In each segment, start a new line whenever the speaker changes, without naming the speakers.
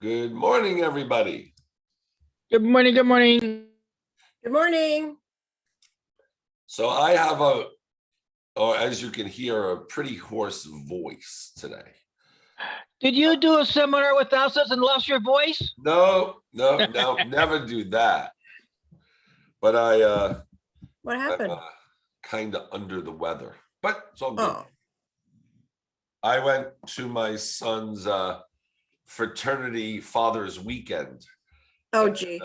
Good morning, everybody.
Good morning. Good morning.
Good morning.
So I have as you can hear, a pretty hoarse voice today.
Did you do a seminar with us and lost your voice?
No, never do that. But
What happened?
I'm kind of under the weather, but it's all good.
Oh,
I went to my son's fraternity father's weekend.
gee.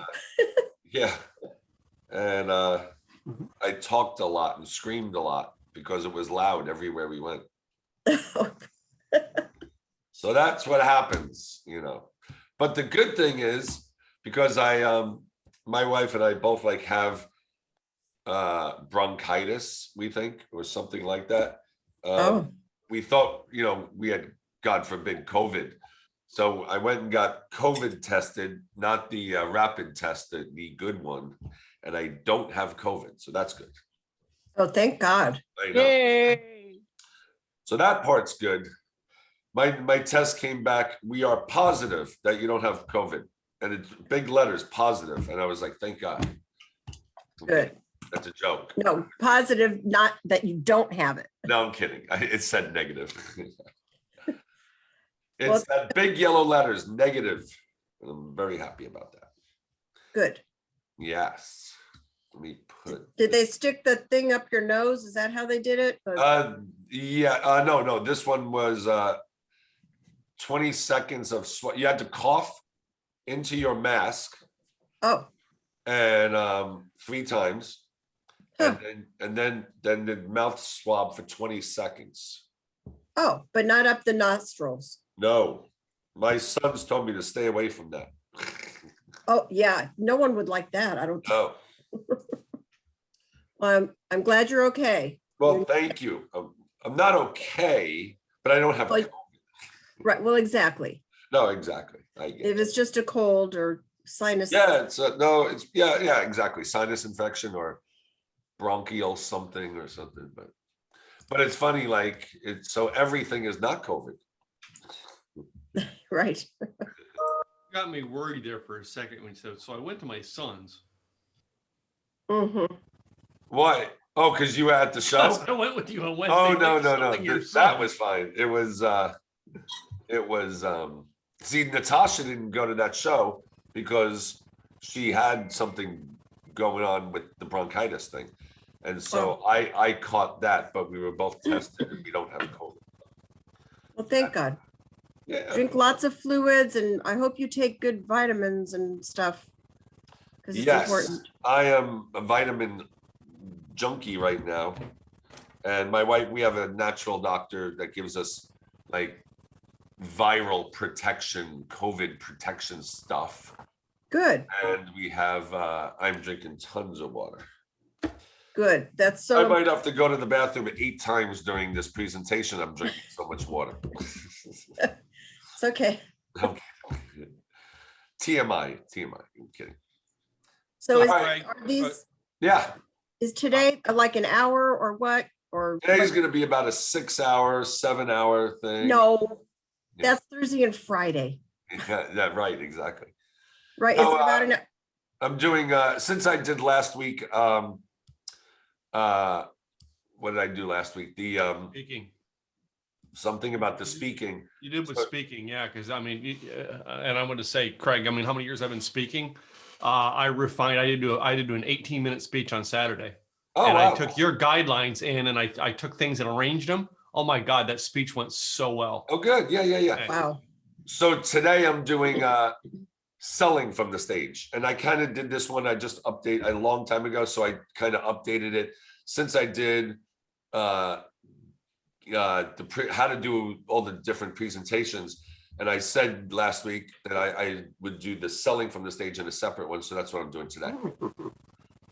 Yeah. And I talked a lot and screamed a lot because it was loud everywhere we went. So that's what happens, But the good thing is, because my wife and I both have bronchitis, we think, or something like that. We thought, we had, God forbid, COVID. So I went and got COVID tested, not the rapid test, the good one. And I don't have COVID. So that's good.
Oh, thank God.
I know.
Yay.
So that part's good. My test came back. We are positive that you don't have COVID. And it's big letters, positive. And I was like, thank God.
Good.
That's a joke.
No, positive, not that you don't have it.
No, I'm kidding. It said negative. It's that big yellow letters, negative. And I'm very happy about that.
Good.
Yes. Let me put.
Did they stick the thing up your nose? Is that how they did it?
Yeah. No. This one was 20 seconds of sweat. You had to cough into your mask.
Oh.
And 3 times.
Huh.
And then the mouth swab for 20 seconds.
Oh, but not up the nostrils.
No. My sons told me to stay away from that.
Oh, yeah. No one would like that. I don't think.
No.
I'm glad you're okay.
Well, thank you. I'm not okay, but I don't have COVID.
Right. Well, exactly.
No, exactly. I get
If
it.
it's just a cold or sinus.
Yeah, it's yeah, exactly. Sinus infection or bronchial something or something. But it's funny, so everything is not COVID.
Right.
Got me worried there for a second when you said, so I went to my son's.
Mm-hmm.
Why? Oh, because you were at the show?
I went with you on Wednesday.
Oh, no. That was fine. It was see, Natasha didn't go to that show because she had something going on with the bronchitis thing. And so I caught that, but we were both tested and we don't have COVID.
Well, thank God.
Yeah.
Drink lots of fluids, and I hope you take good vitamins and stuff. Because it's important.
I am a vitamin junkie right now. And my wife, we have a natural doctor that gives us viral protection, COVID protection stuff.
Good.
And we have, I'm drinking tons of water.
Good. That's so.
I might have to go to the bathroom 8 times during this presentation. I'm drinking so much water.
It's okay.
Okay. TMI. I'm kidding.
So
Are
these?
Yeah.
Is today like an hour or what? Or
Today's going to be about a 6-hour, 7-hour thing.
No, that's Thursday and Friday.
Yeah, right. Exactly.
Right. Is it about an?
I'm doing since I did last week. What did I do last week? The
Speaking.
Something about the speaking.
You did with speaking, yeah. Because and I want to say, Craig, how many years I've been speaking? I refined. I did do an 18-minute speech on Saturday.
Oh,
and
wow.
I took your guidelines in, and I took things and arranged them. Oh my God, that speech went so well.
Oh, good. Yeah.
Wow.
So today I'm doing selling from the stage, and I kind of did this one. I just updated a long time ago, so I kind of updated it since I did how to do all the different presentations. And I said last week that I would do the selling from the stage in a separate one, so that's what I'm doing today.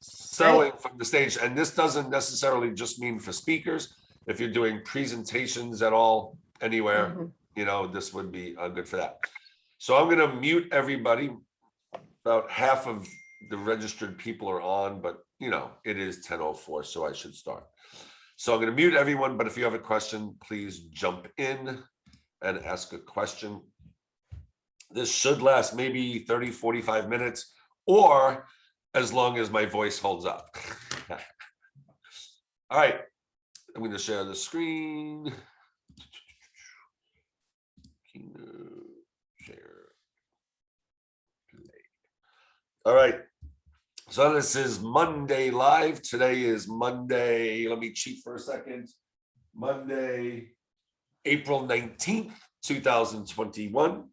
Selling from the stage, and this doesn't necessarily just mean for speakers. If you're doing presentations at all, anywhere, this would be good for that. So I'm going to mute everybody. About half of the registered people are on, but it is 10:04, so I should start. So I'm going to mute everyone, but if you have a question, please jump in and ask a question. This should last maybe 30, 45 minutes, or as long as my voice holds up. All right, I'm going to share the screen. Share. All right. So this is Monday Live. Today is Monday. Let me cheat for a second. Monday, April 19th, 2021.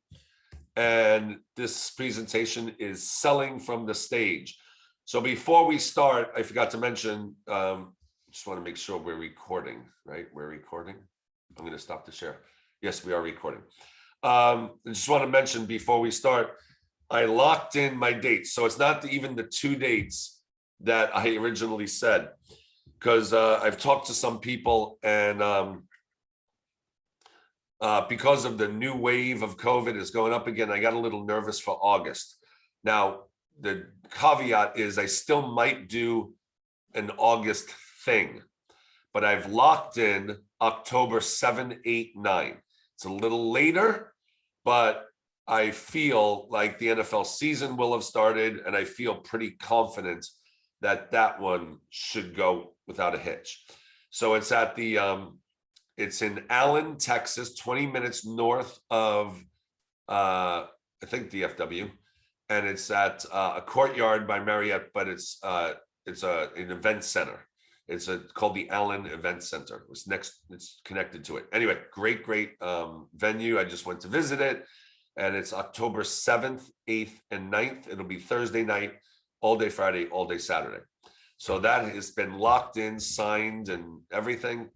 And this presentation is selling from the stage. So before we start, I forgot to mention, just want to make sure we're recording, right? We're recording. I'm going to stop the share. Yes, we are recording. I just want to mention before we start, I locked in my dates. So it's not even the 2 dates that I originally said, because I've talked to some people, and because of the new wave of COVID is going up again, I got a little nervous for August. Now, the caveat is I still might do an August thing, but I've locked in October 7, 8, 9. It's a little later, but I feel like the NFL season will have started, and I feel pretty confident that that one should go without a hitch. So it's at the, it's in Allen, Texas, 20 minutes north of, I think DFW, and it's at a Courtyard by Marriott, but it's an event center. It's called the Allen Event Center. It's connected to it. Anyway, great venue. I just went to visit it. And it's October 7th, 8th, and 9th. It'll be Thursday night, all day Friday, all day Saturday. So that has been locked in, signed, and everything.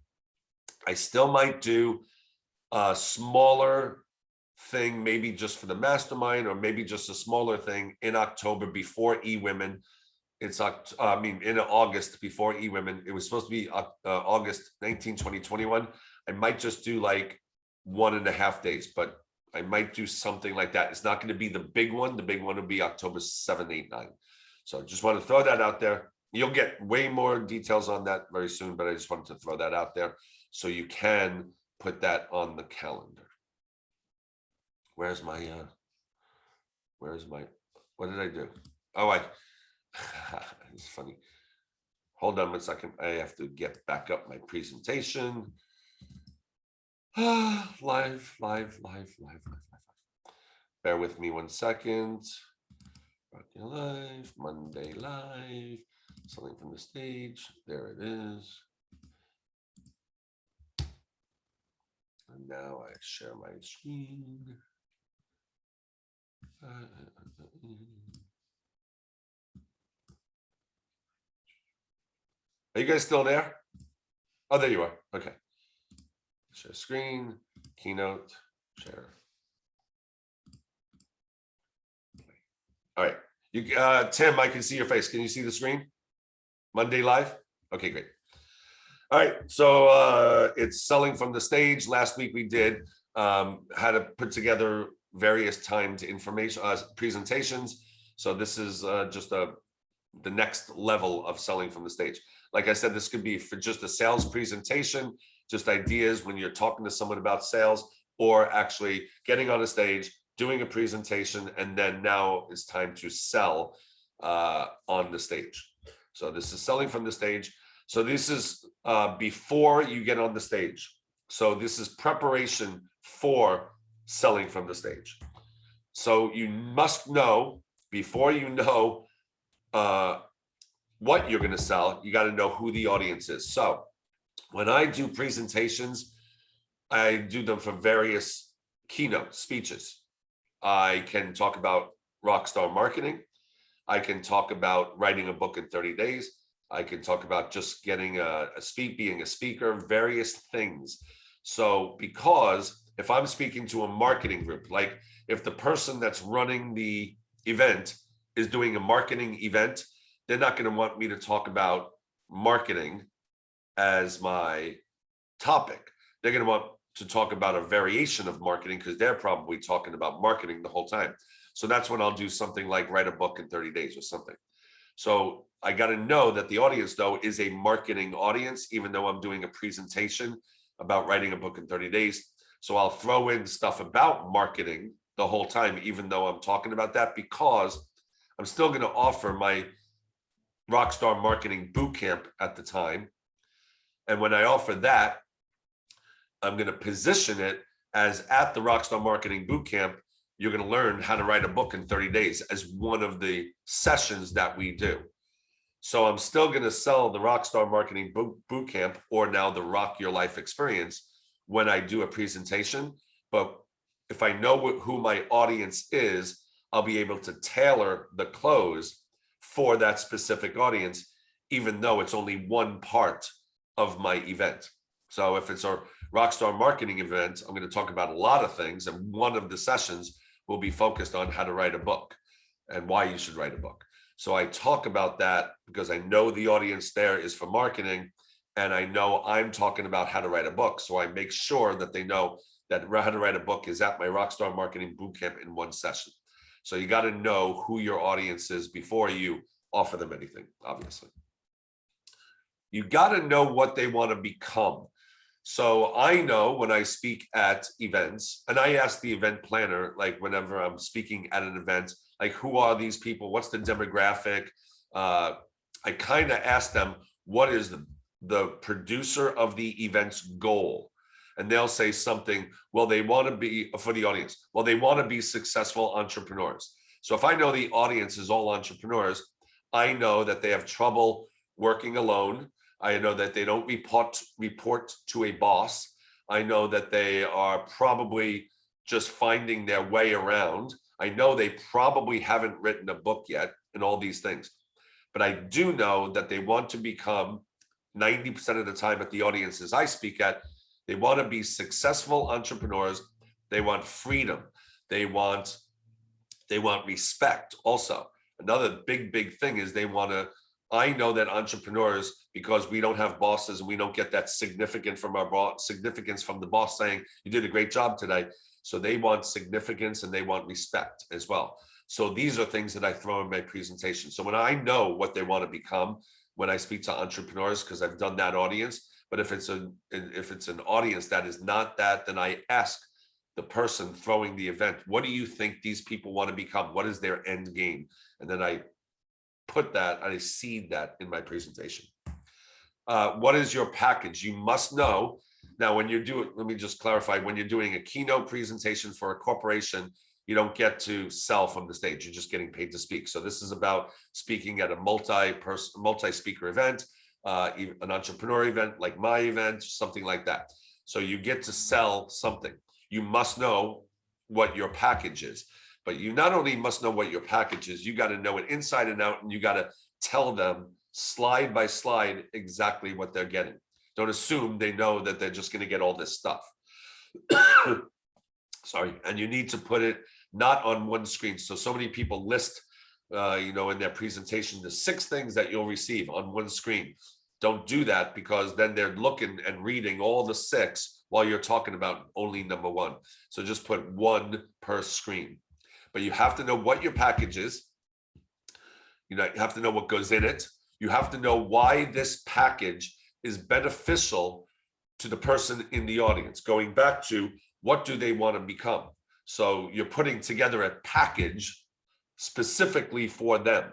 I still might do a smaller thing, maybe just for the mastermind, or maybe just a smaller thing in October before eWomen. It's in August before eWomen. It was supposed to be August 19, 2021. I might just do like 1.5 days, but I might do something like that. It's not going to be the big one. The big one will be October 7, 8, 9. So just want to throw that out there. You'll get way more details on that very soon, but I just wanted to throw that out there so you can put that on the calendar. Where's my, what did I do? Oh, it's funny. Hold on 1 second. I have to get back up my presentation. Live. Bear with me 1 second. Live, Monday Live, something from the stage. There it is. And now I share my screen. Are you guys still there? Oh, there you are. Okay. Share screen, keynote, share. All right. You, Tim, I can see your face. Can you see the screen? Monday Live? Okay, great. All right. So it's selling from the stage. Last week we did how to put together various timed information presentations. So this is just the next level of selling from the stage. Like I said, this could be for just a sales presentation, just ideas when you're talking to someone about sales, or actually getting on a stage, doing a presentation, and then now it's time to sell on the stage. So this is selling from the stage. So this is before you get on the stage. So this is preparation for selling from the stage. So you must know, before you know what you're going to sell, you got to know who the audience is. So when I do presentations, I do them for various keynote speeches. I can talk about RockStar marketing. I can talk about writing a book in 30 days. I can talk about just getting being a speaker, various things. So because if I'm speaking to a marketing group, like if the person that's running the event is doing a marketing event, they're not going to want me to talk about marketing as my topic. They're going to want to talk about a variation of marketing because they're probably talking about marketing the whole time. So that's when I'll do something like write a book in 30 days or something. So I got to know that the audience, though, is a marketing audience, even though I'm doing a presentation about writing a book in 30 days. So I'll throw in stuff about marketing the whole time, even though I'm talking about that, because I'm still going to offer my RockStar Marketing Bootcamp at the time. And when I offer that, I'm going to position it as at the RockStar Marketing Bootcamp, you're going to learn how to write a book in 30 days as one of the sessions that we do. So I'm still going to sell the RockStar Marketing Bootcamp, or now the Rock Your Life Experience, when I do a presentation. But if I know who my audience is, I'll be able to tailor the close for that specific audience, even though it's only one part of my event. So if it's a RockStar Marketing event, I'm going to talk about a lot of things, and one of the sessions will be focused on how to write a book and why you should write a book. So I talk about that because I know the audience there is for marketing, and I know I'm talking about how to write a book. So I make sure that they know that how to write a book is at my RockStar Marketing Bootcamp in one session. So you got to know who your audience is before you offer them anything, obviously. You got to know what they want to become. So I know when I speak at events, and I ask the event planner, like whenever I'm speaking at an event, like, who are these people? What's the demographic? I kind of ask them, what is the producer of the event's goal? And they'll say something, well, they want to be, for the audience, well, they want to be successful entrepreneurs. So if I know the audience is all entrepreneurs, I know that they have trouble working alone. I know that they don't report to a boss. I know that they are probably just finding their way around. I know they probably haven't written a book yet, and all these things. But I do know that they want to become, 90% of the time at the audiences I speak at, they want to be successful entrepreneurs. They want freedom. They want respect also. Another big thing is they want to, I know that entrepreneurs, because we don't have bosses and we don't get that significance from the boss saying, you did a great job today. So they want significance and they want respect as well. So these are things that I throw in my presentation. So when I know what they want to become, when I speak to entrepreneurs, because I've done that audience, but if it's an audience that is not that, then I ask the person throwing the event, what do you think these people want to become? What is their end game? And then I put that, I seed that in my presentation. What is your package? You must know. Now, when you do it, let me just clarify, when you're doing a keynote presentation for a corporation, you don't get to sell from the stage. You're just getting paid to speak. So this is about speaking at a multi-speaker event, an entrepreneur event like my event, something like that. So you get to sell something. You must know what your package is. But you not only must know what your package is, you got to know it inside and out, and you got to tell them slide by slide exactly what they're getting. Don't assume they know that they're just going to get all this stuff. Sorry. And you need to put it not on one screen. So many people list, in their presentation, the 6 things that you'll receive on one screen. Don't do that, because then they're looking and reading all the 6 while you're talking about only number 1. So just put 1 per screen. But you have to know what your package is. You have to know what goes in it. You have to know why this package is beneficial to the person in the audience. Going back to, what do they want to become? So you're putting together a package specifically for them.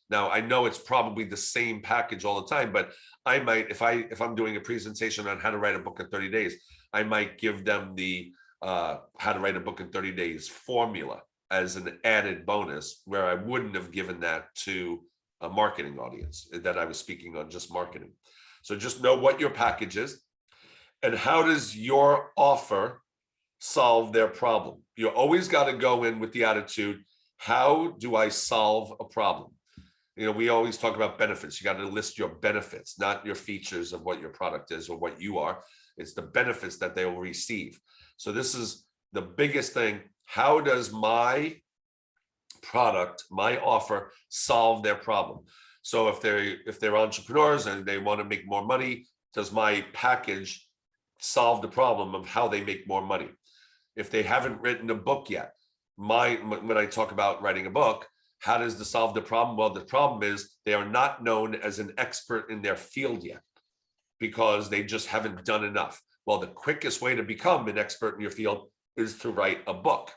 Now, I know it's probably the same package all the time, but I might, if I'm doing a presentation on how to write a book in 30 days, I might give them the how to write a book in 30 days formula as an added bonus, where I wouldn't have given that to a marketing audience that I was speaking on, just marketing. So just know what your package is, and how does your offer solve their problem. You always got to go in with the attitude, how do I solve a problem? We always talk about benefits. You got to list your benefits, not your features of what your product is or what you are. It's the benefits that they will receive. So this is the biggest thing. How does my product, my offer, solve their problem? So if they're entrepreneurs and they want to make more money, does my package solve the problem of how they make more money? If they haven't written a book yet, when I talk about writing a book, how does this solve the problem? Well, the problem is they are not known as an expert in their field yet, because they just haven't done enough. Well, the quickest way to become an expert in your field is to write a book.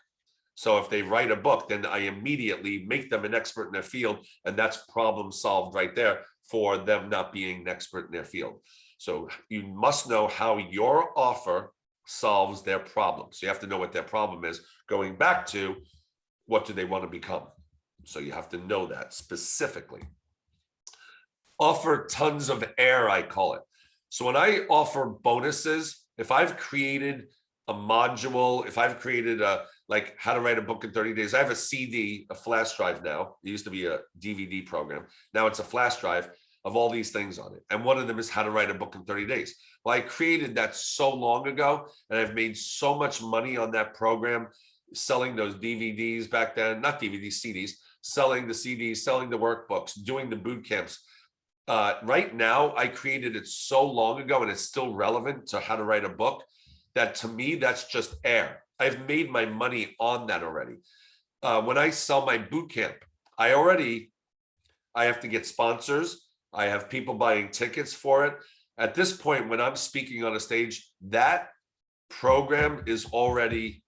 So if they write a book, then I immediately make them an expert in their field, and that's problem solved right there for them not being an expert in their field. So you must know how your offer solves their problem. So you have to know what their problem is, going back to what do they want to become. So you have to know that specifically. Offer tons of air, I call it. So when I offer bonuses, if I've created a module, if I've created a, like how to write a book in 30 days, I have a CD, a flash drive now. It used to be a DVD program. Now it's a flash drive of all these things on it. And one of them is how to write a book in 30 days. Well, I created that so long ago, and I've made so much money on that program, selling those DVDs back then, not DVDs, CDs, selling the CDs, selling the workbooks, doing the boot camps. Right now, I created it so long ago, and it's still relevant to how to write a book, that to me, that's just air. I've made my money on that already. When I sell my boot camp, I have to get sponsors. I have people buying tickets for it. At this point, when I'm speaking on a stage, that program is already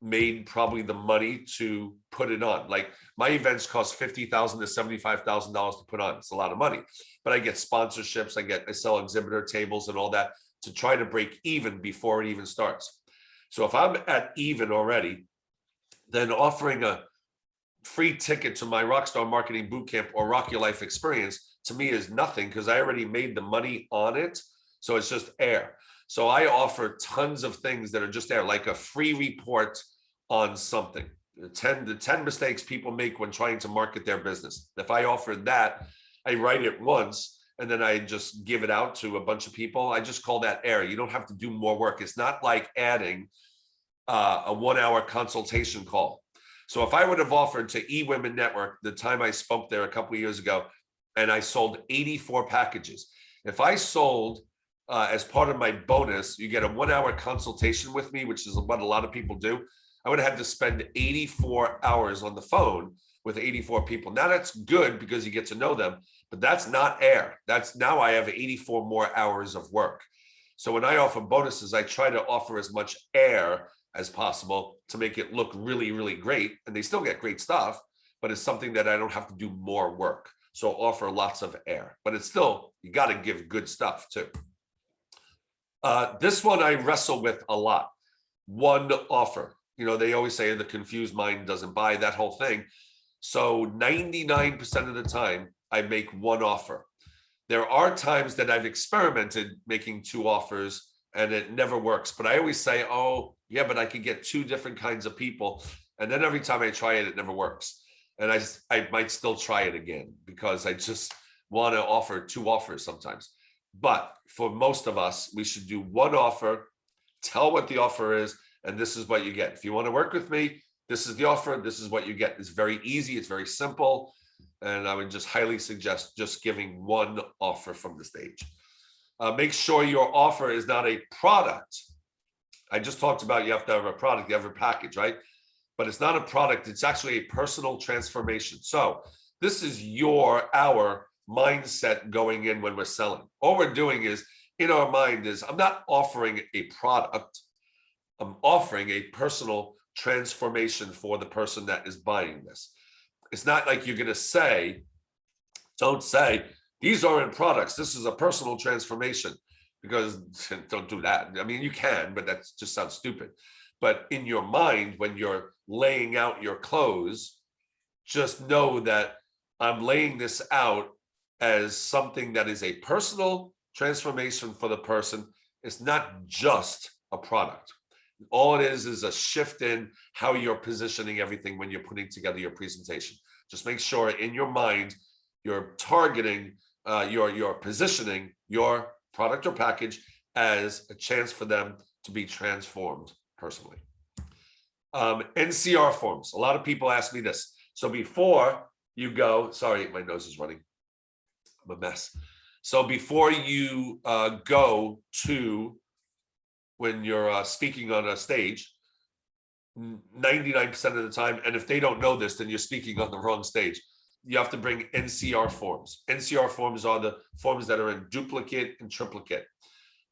made probably the money to put it on. Like my events cost $50,000 to $75,000 to put on. It's a lot of money, but I get sponsorships. I sell exhibitor tables and all that to try to break even before it even starts. So if I'm at even already, then offering a free ticket to my RockStar Marketing Bootcamp or Rock Your Life Experience to me is nothing, because I already made the money on it. So it's just air. So I offer tons of things that are just air, like a free report on something. The 10 mistakes people make when trying to market their business. If I offered that, I write it once and then I just give it out to a bunch of people. I just call that air. You don't have to do more work. It's not like adding a 1-hour consultation call. So if I would have offered to eWomen Network the time I spoke there a couple of years ago, and I sold 84 packages. If I sold as part of my bonus, you get a 1-hour consultation with me, which is what a lot of people do. I would have had to spend 84 hours on the phone with 84 people. Now that's good because you get to know them, but that's not air. That's now I have 84 more hours of work. So when I offer bonuses, I try to offer as much air as possible to make it look really, really great. And they still get great stuff, but it's something that I don't have to do more work. So offer lots of air, but it's still, you got to give good stuff too. This one I wrestle with a lot. One offer. You know, they always say the confused mind doesn't buy, that whole thing. So 99% of the time, I make one offer. There are times that I've experimented making 2 offers and it never works. But I always say, oh, yeah, but I could get 2 different kinds of people. And then every time I try it, it never works. And I might still try it again because I just want to offer 2 offers sometimes. But for most of us, we should do 1 offer, tell what the offer is, and this is what you get. If you want to work with me, this is the offer, this is what you get. It's very easy, it's very simple, and I would just highly suggest just giving 1 offer from the stage. Make sure your offer is not a product. I just talked about you have to have a product, you have a package, right? But it's not a product, it's actually a personal transformation. So this is our mindset going in when we're selling. All we're doing is, in our mind is, I'm not offering a product, I'm offering a personal transformation for the person that is buying this. It's not like you're going to say, don't say, these aren't products, this is a personal transformation, because don't do that. I mean, you can, but that just sounds stupid. But in your mind, when you're laying out your clothes, just know that I'm laying this out as something that is a personal transformation for the person. It's not just a product. All it is a shift in how you're positioning everything when you're putting together your presentation. Just make sure in your mind, you're targeting, you're positioning your product or package as a chance for them to be transformed personally. NCR forms. A lot of people ask me this. So before you go, sorry, my nose is running. I'm a mess. So before you go to, when you're speaking on a stage, 99% of the time, and if they don't know this, then you're speaking on the wrong stage. You have to bring NCR forms. NCR forms are the forms that are in duplicate and triplicate.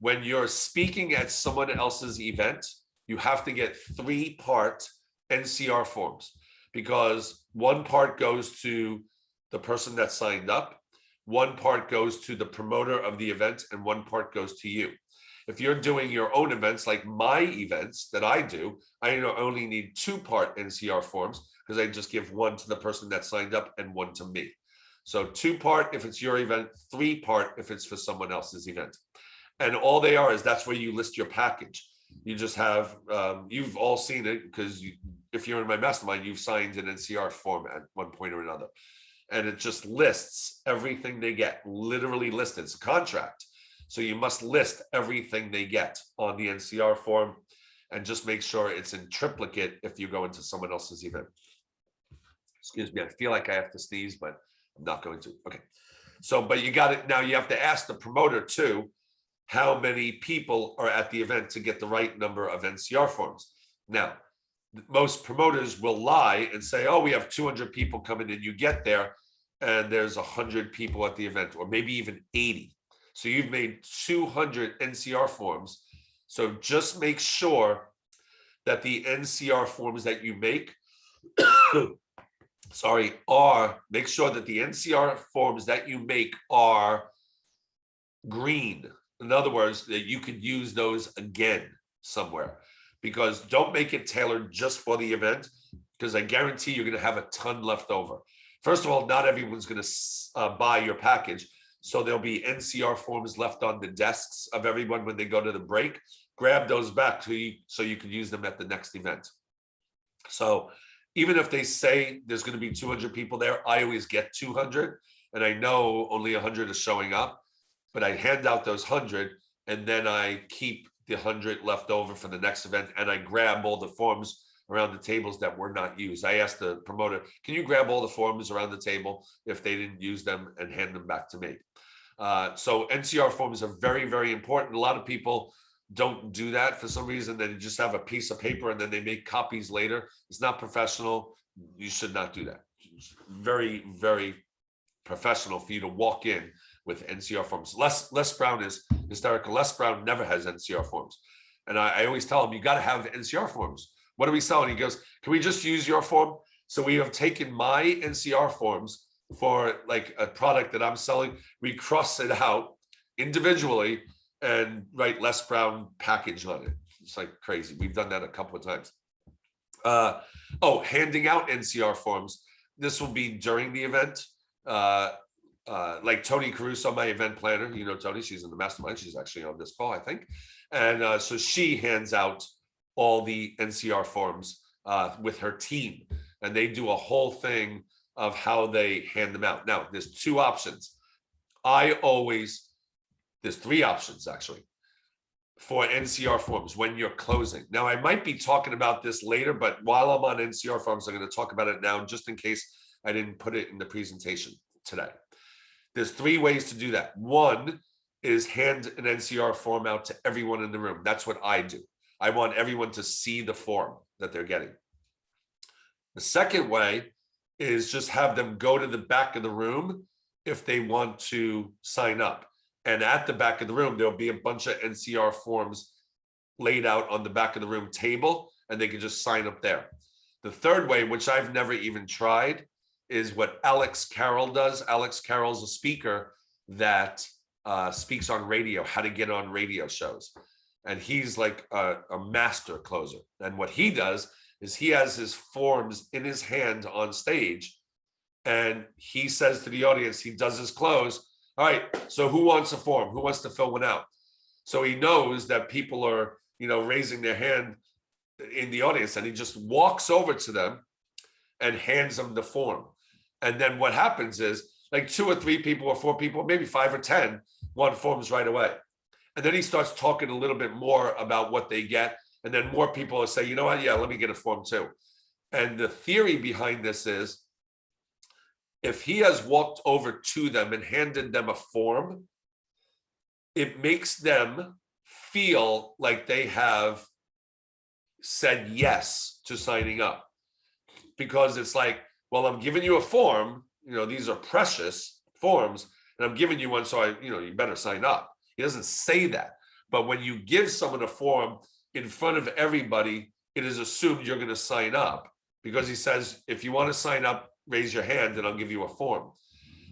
When you're speaking at someone else's event, you have to get 3-part NCR forms, because one part goes to the person that signed up, one part goes to the promoter of the event, and one part goes to you. If you're doing your own events, like my events that I do, I only need 2-part NCR forms, because I just give one to the person that signed up and one to me. So 2-part if it's your event, 3-part if it's for someone else's event. And all they are is that's where you list your package. You just have, you've all seen it, because if you're in my mastermind, you've signed an NCR form at one point or another. And it just lists everything they get, literally listed. It's a contract. So you must list everything they get on the NCR form, and just make sure it's in triplicate if you go into someone else's event. Excuse me, I feel like I have to sneeze, but I'm not going to. Okay. So, but you got it. Now you have to ask the promoter too, how many people are at the event to get the right number of NCR forms. Now, most promoters will lie and say, oh, we have 200 people coming in. You get there and there's 100 people at the event, or maybe even 80. So you've made 200 NCR forms. So just make sure that the NCR forms that you make, make sure that the NCR forms that you make are green. In other words, that you could use those again somewhere, because don't make it tailored just for the event, because I guarantee you're going to have a ton left over. First of all, not everyone's going to buy your package. So there'll be NCR forms left on the desks of everyone when they go to the break. Grab those back so you can use them at the next event. So even if they say there's going to be 200 people there, I always get 200, and I know only 100 is showing up, but I hand out those 100, and then I keep the 100 left over for the next event, and I grab all the forms around the tables that were not used. I asked the promoter, can you grab all the forms around the table if they didn't use them, and hand them back to me? So NCR forms are very, very important. A lot of people don't do that for some reason. They just have a piece of paper and then they make copies later. It's not professional. You should not do that. It's very, very professional for you to walk in with NCR forms. Les Brown is hysterical. Les Brown never has NCR forms. And I always tell him, you got to have NCR forms. What are we selling? He goes, can we just use your form? So we have taken my NCR forms for like a product that I'm selling. We cross it out individually and write Les Brown package on it. It's like crazy. We've done that a couple of times. Handing out NCR forms. This will be during the event. Like Tony Caruso, my event planner, you know, Tony, she's in the mastermind. She's actually on this call, I think. And so she hands out all the NCR forms with her team, and they do a whole thing of how they hand them out. Now, there's 2 options. There's 3 options actually for NCR forms when you're closing. Now, I might be talking about this later, but while I'm on NCR forms, I'm going to talk about it now just in case I didn't put it in the presentation today. There's 3 ways to do that. One is hand an NCR form out to everyone in the room. That's what I do. I want everyone to see the form that they're getting. The second way is just have them go to the back of the room if they want to sign up. And at the back of the room, there'll be a bunch of NCR forms laid out on the back of the room table, and they can just sign up there. The third way, which I've never even tried, is what Alex Carroll does. Alex Carroll's a speaker that speaks on radio, how to get on radio shows. And he's like a master closer. And what he does is he has his forms in his hand on stage, and he says to the audience, he does his close. All right, so who wants a form? Who wants to fill one out? So he knows that people are, raising their hand in the audience, and he just walks over to them and hands them the form. And then what happens is like 2 or 3 people or 4 people, maybe 5 or 10 want forms right away. And then he starts talking a little bit more about what they get. And then more people will say, you know what? Yeah, let me get a form too. And the theory behind this is, if he has walked over to them and handed them a form, it makes them feel like they have said yes to signing up. Because it's like, well, I'm giving you a form, these are precious forms, and I'm giving you one, so you better sign up. He doesn't say that. But when you give someone a form in front of everybody, it is assumed you're going to sign up, because he says, if you want to sign up, raise your hand and I'll give you a form.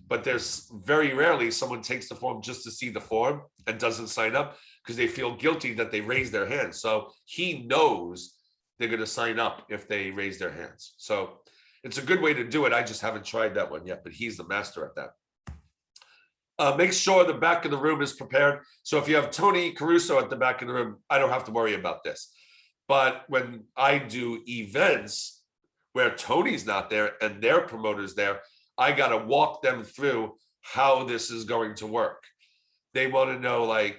But there's very rarely someone takes the form just to see the form and doesn't sign up because they feel guilty that they raised their hand. So he knows they're going to sign up if they raise their hands. So it's a good way to do it. I just haven't tried that one yet, but he's the master at that. Make sure the back of the room is prepared. So if you have Tony Caruso at the back of the room, I don't have to worry about this. But when I do events where Tony's not there and their promoter's there, I got to walk them through how this is going to work. They want to know, like,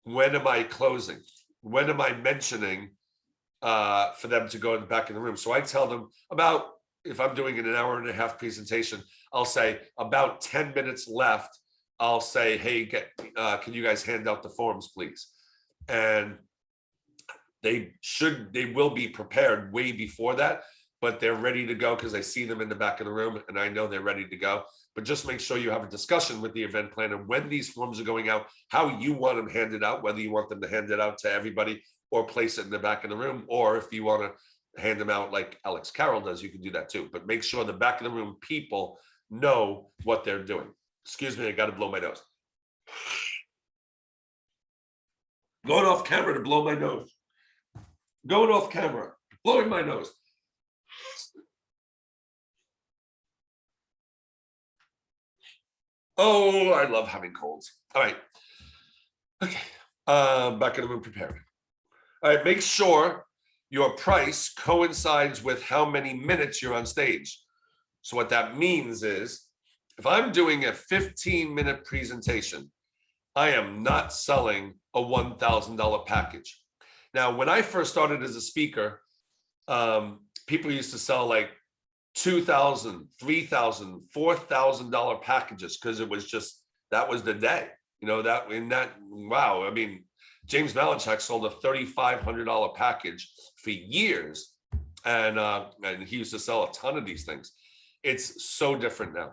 when am I closing? When am I mentioning for them to go in the back of the room? So I tell them about, if I'm doing an hour and a half presentation, I'll say about 10 minutes left. I'll say, hey, can you guys hand out the forms, please? And they will be prepared way before that, but they're ready to go because I see them in the back of the room and I know they're ready to go. But just make sure you have a discussion with the event planner when these forms are going out, how you want them handed out, whether you want them to hand it out to everybody or place it in the back of the room, or if you want to hand them out like Alex Carroll does, you can do that too. But make sure the back of the room people know what they're doing. Excuse me, I got to blow my nose. Going off camera to blow my nose. Going off camera, blowing my nose. Oh, I love having colds. All right. Okay. Back in the room prepared. All right. Make sure your price coincides with how many minutes you're on stage. So what that means is, if I'm doing a 15-minute presentation, I am not selling a $1,000 package. Now, when I first started as a speaker, people used to sell like $2,000, $3,000, $4,000 packages because it was just, that was the day. You know, wow. I mean, James Malinchak sold a $3,500 package for years, and he used to sell a ton of these things. It's so different now.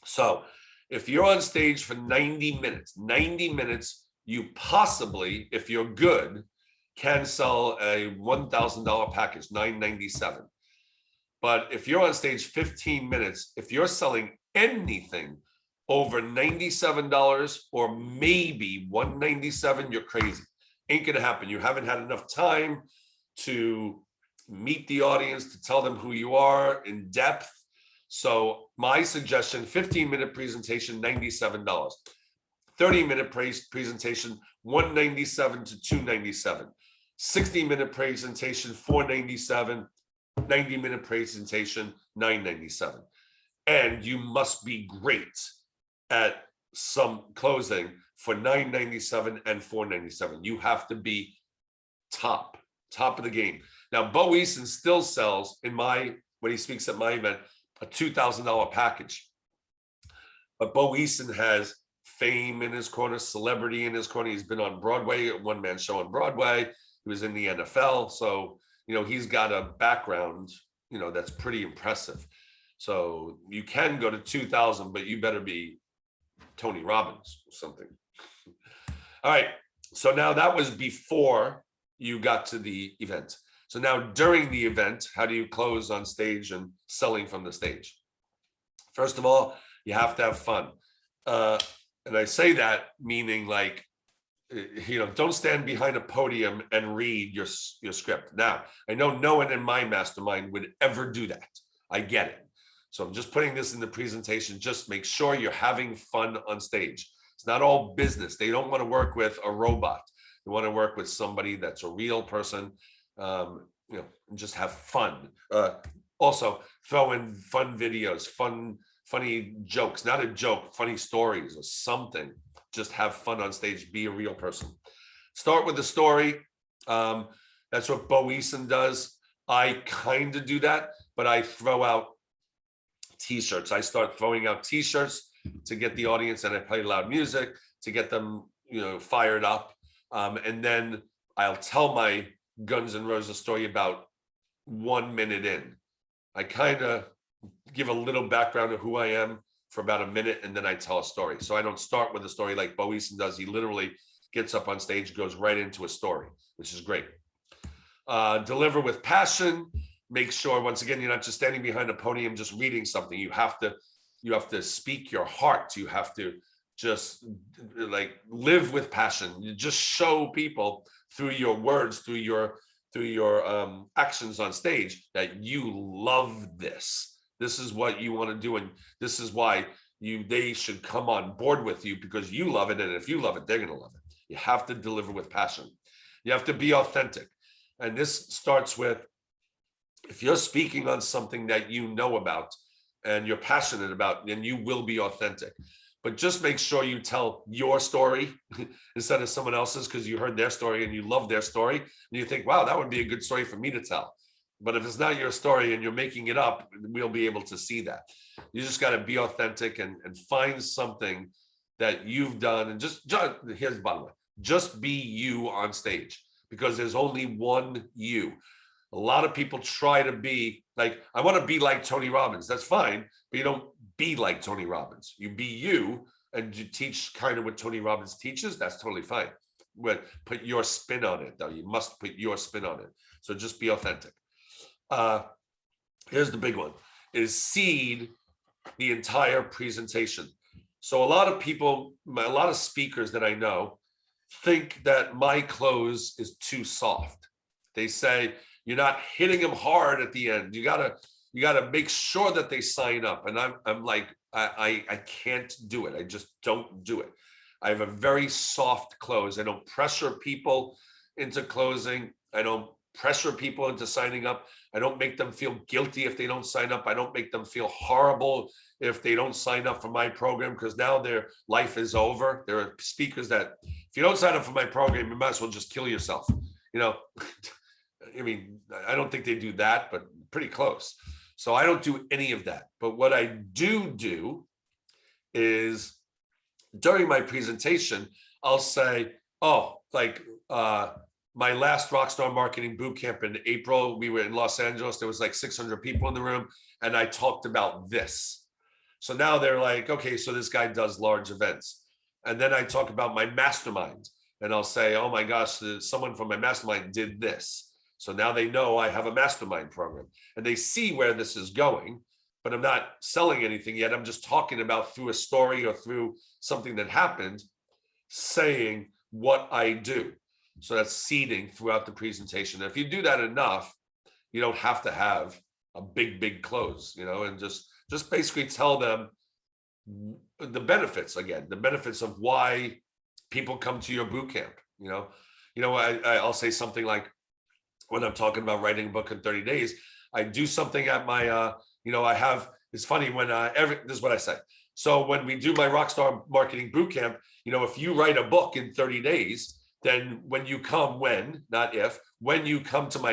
So if you're on stage for 90 minutes, you possibly, if you're good, can sell a $1,000 package, $997. But if you're on stage 15 minutes, if you're selling anything over $97 or maybe $197, you're crazy. Ain't gonna happen. You haven't had enough time to meet the audience, to tell them who you are in depth. So my suggestion, 15-minute presentation, $97. 30-minute presentation, $197 to $297. 60-minute presentation, $497. 90-minute presentation, $997. And you must be great at some closing for $997 and $497. You have to be top of the game. Now, Bo Eason still sells when he speaks at my event, a $2,000 package. But Bo Eason has fame in his corner, celebrity in his corner. He's been on Broadway, a one-man show on Broadway. He was in the NFL. So, you know, he's got a background, you know, that's pretty impressive. So you can go to 2,000, but you better be Tony Robbins or something. All right. So now that was before you got to the event. So now during the event, how do you close on stage and selling from the stage? First of all, you have to have fun. And I say that meaning, like, you know, don't stand behind a podium and read your script. Now, I know no one in my mastermind would ever do that. I get it. So I'm just putting this in the presentation. Just make sure you're having fun on stage. It's not all business. They don't want to work with a robot. They want to work with somebody that's a real person, you know, and just have fun. Also, throw in fun videos, funny jokes, not a joke, funny stories or something. Just have fun on stage, be a real person. Start with the story. That's what Bo Eason does. I kind of do that, but I throw out t-shirts. I start throwing out t-shirts to get the audience, and I play loud music to get them, you know, fired up. And then I'll tell my Guns N' Roses story about 1 minute in. I kind of give a little background of who I am for about a minute, and then I tell a story. So I don't start with a story like Bo Eason does. He literally gets up on stage, goes right into a story, which is great. Deliver with passion. Make sure, once again, you're not just standing behind a podium just reading something. You have to speak your heart. You have to just like live with passion. You just show people through your words, through your actions on stage, that you love this. This is what you want to do, and this is why they should come on board with you, because you love it, and if you love it, they're going to love it. You have to deliver with passion. You have to be authentic, and this starts with, if you're speaking on something that you know about and you're passionate about, then you will be authentic. But just make sure you tell your story instead of someone else's, because you heard their story and you love their story, and you think, wow, that would be a good story for me to tell. But if it's not your story and you're making it up, we'll be able to see that. You just got to be authentic and find something that you've done. And just here's the bottom line, just be you on stage, because there's only one you. A lot of people try to be like, I want to be like Tony Robbins. That's fine, but you don't be like Tony Robbins. You be you, and you teach kind of what Tony Robbins teaches. That's totally fine. But put your spin on it, though. You must put your spin on it. So just be authentic. Here's the big one, is seed the entire presentation. So a lot of people, a lot of speakers that I know think that my close is too soft. They say, you're not hitting them hard at the end. You gotta make sure that they sign up. And I'm like, I can't do it. I just don't do it. I have a very soft close. I don't pressure people into closing. I don't pressure people into signing up. I don't make them feel guilty if they don't sign up. I don't make them feel horrible if they don't sign up for my program, because now their life is over. There are speakers that, if you don't sign up for my program, you might as well just kill yourself. You know, I mean, I don't think they do that, but pretty close. So I don't do any of that. But what I do is, during my presentation, I'll say, oh, like my last RockStar Marketing Bootcamp in April, we were in Los Angeles. There was like 600 people in the room, and I talked about this. So now they're like, okay, so this guy does large events. And then I talk about my mastermind, and I'll say, oh my gosh, someone from my mastermind did this. So now they know I have a mastermind program, and they see where this is going, but I'm not selling anything yet. I'm just talking about, through a story or through something that happened, saying what I do. So that's seeding throughout the presentation. If you do that enough, you don't have to have a big close, you know, and just basically tell them the benefits, again, the benefits of why people come to your boot camp. I'll say something like, when I'm talking about writing a book in 30 days, I do something at my, it's funny when this is what I say. So when we do my RockStar Marketing Bootcamp, if you write a book in 30 days, then when you come to my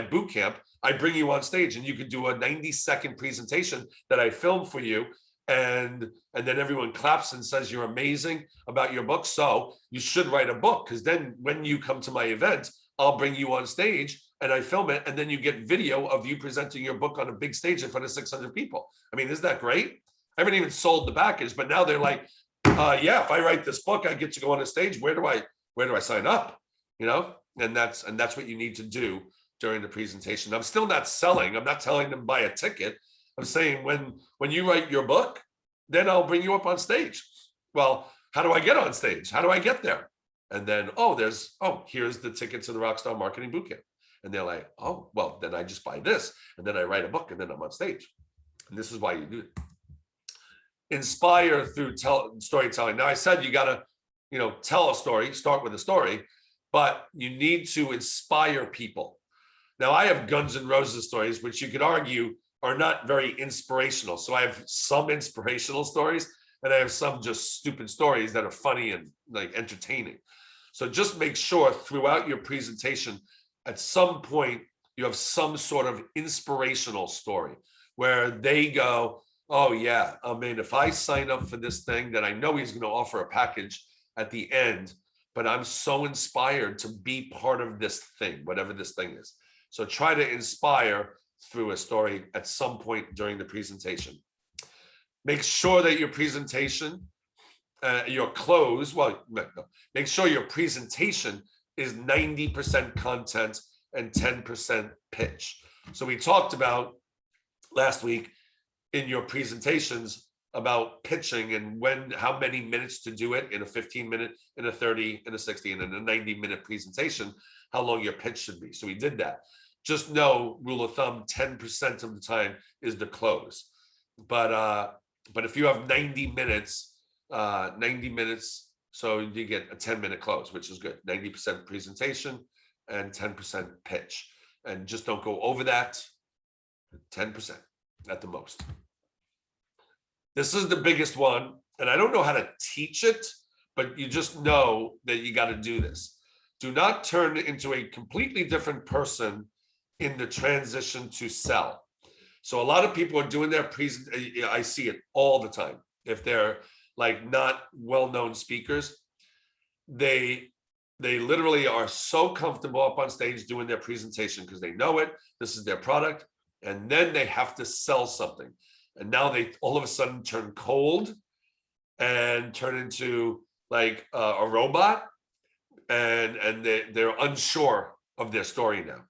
bootcamp, I bring you on stage, and you can do a 90-second presentation that I film for you. And then everyone claps and says you're amazing about your book. So you should write a book, because then when you come to my event, I'll bring you on stage and I film it. And then you get video of you presenting your book on a big stage in front of 600 people. I mean, isn't that great? I haven't even sold the package, but now they're like, yeah, if I write this book, I get to go on a stage. Where do I sign up? And that's what you need to do during the presentation. I'm still not selling. I'm not telling them buy a ticket. I'm saying when you write your book, then I'll bring you up on stage. Well, how do I get on stage? How do I get there? And then, here's the ticket to the RockStar Marketing Bootcamp. And they're like, oh, well, then I just buy this. And then I write a book, and then I'm on stage. And this is why you do it. Inspire through storytelling. Now, I said you got to, tell a story, start with a story, but you need to inspire people. Now, I have Guns N' Roses stories, which you could argue are not very inspirational. So I have some inspirational stories, and I have some just stupid stories that are funny and like entertaining. So just make sure throughout your presentation, at some point, you have some sort of inspirational story where they go, oh yeah, I mean, if I sign up for this thing, then I know he's going to offer a package at the end, but I'm so inspired to be part of this thing, whatever this thing is. So try to inspire through a story at some point during the presentation. Make sure that your presentation, your close, make sure your presentation is 90% content and 10% pitch. So we talked about last week in your presentations about pitching and how many minutes to do it in a 15-minute, in a 30, in a 60, and in a 90-minute presentation, how long your pitch should be. So we did that. Just know, rule of thumb, 10% of the time is the close. But if you have 90 minutes, so you get a 10-minute close, which is good. 90% presentation and 10% pitch. And just don't go over that, 10% at the most. This is the biggest one, and I don't know how to teach it, but you just know that you got to do this. Do not turn into a completely different person in the transition to sell. So a lot of people are doing their I see it all the time. If they're like not well-known speakers, they literally are so comfortable up on stage doing their presentation because they know it. This is their product, and then they have to sell something. And now they all of a sudden turn cold and turn into like a robot, and they're unsure of their story now.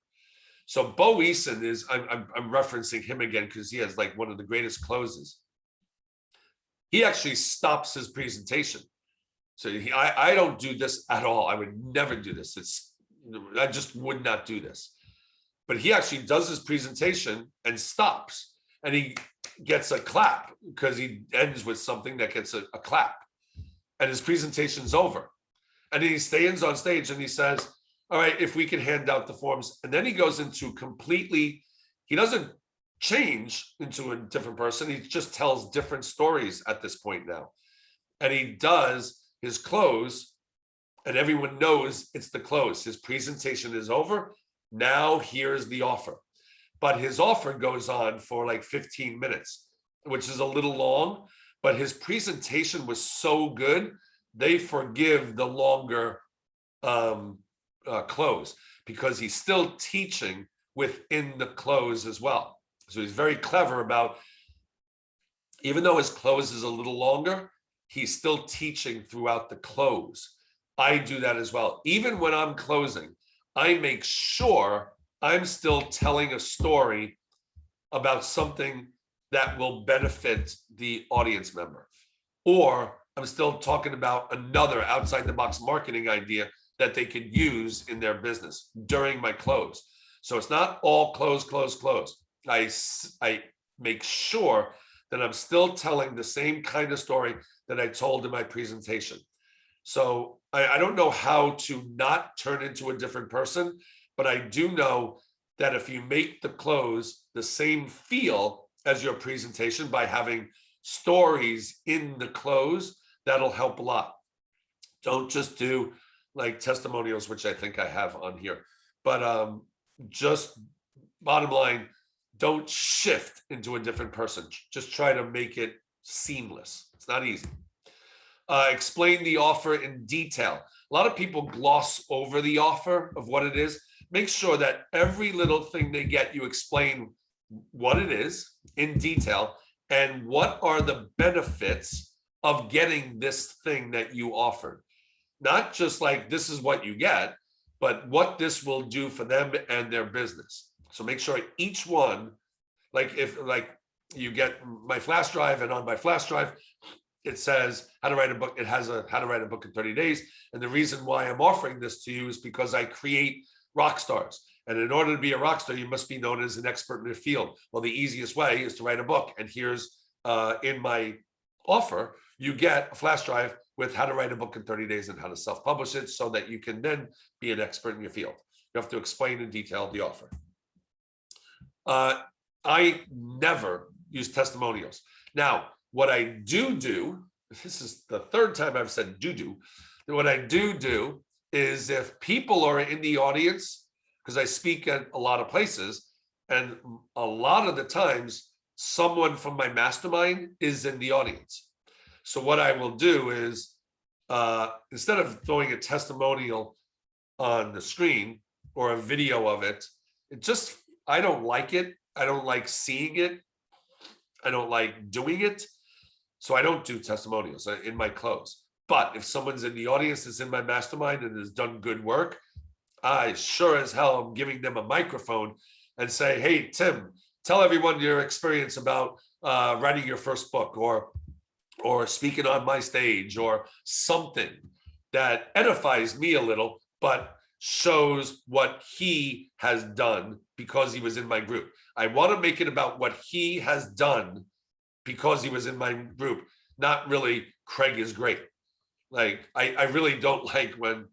So Bo Eason is, I'm referencing him again because he has like one of the greatest closes. He actually stops his presentation. So I don't do this at all. I would never do this. I just would not do this. But he actually does his presentation and stops, and he gets a clap because he ends with something that gets a clap, and his presentation's over. And then he stands on stage and he says, all right, if we can hand out the forms. And then he goes into he doesn't change into a different person. He just tells different stories at this point now. And he does his close, and everyone knows it's the close. His presentation is over. Now here's the offer. But his offer goes on for like 15 minutes, which is a little long, but his presentation was so good, they forgive the longer close because he's still teaching within the close as well. So he's very clever about, even though his close is a little longer, he's still teaching throughout the close. I do that as well. Even when I'm closing, I make sure I'm still telling a story about something that will benefit the audience member. Or I'm still talking about another outside the box marketing idea that they could use in their business during my close. So it's not all close. I make sure that I'm still telling the same kind of story that I told in my presentation. So I don't know how to not turn into a different person, but I do know that if you make the close the same feel as your presentation by having stories in the close, that'll help a lot. Don't just do like testimonials, which I think I have on here, but just bottom line, don't shift into a different person. Just try to make it seamless. It's not easy. Explain the offer in detail. A lot of people gloss over the offer of what it is. Make sure that every little thing they get, you explain what it is in detail and what are the benefits of getting this thing that you offered. Not just like this is what you get, but what this will do for them and their business. So make sure each one, like if like you get my flash drive, and on my flash drive, it says how to write a book. It has a how to write a book in 30 days. And the reason why I'm offering this to you is because I create rock stars. And in order to be a rock star, you must be known as an expert in your field. Well, the easiest way is to write a book. And here's in my offer, you get a flash drive with how to write a book in 30 days and how to self-publish it so that you can then be an expert in your field. You have to explain in detail the offer. I never use testimonials. Now, what I do, this is the third time I've said do, what I do is if people are in the audience, because I speak at a lot of places, and a lot of the times, someone from my mastermind is in the audience. So what I will do is, instead of throwing a testimonial on the screen or a video of it, I don't like it. I don't like seeing it. I don't like doing it. So I don't do testimonials in my close. But if someone's in the audience that's in my mastermind and has done good work, I sure as hell am giving them a microphone and say, hey, Tim, tell everyone your experience about writing your first book or speaking on my stage or something that edifies me a little, but shows what he has done because he was in my group. I want to make it about what he has done because he was in my group, not really Craig is great. Like, I really don't like when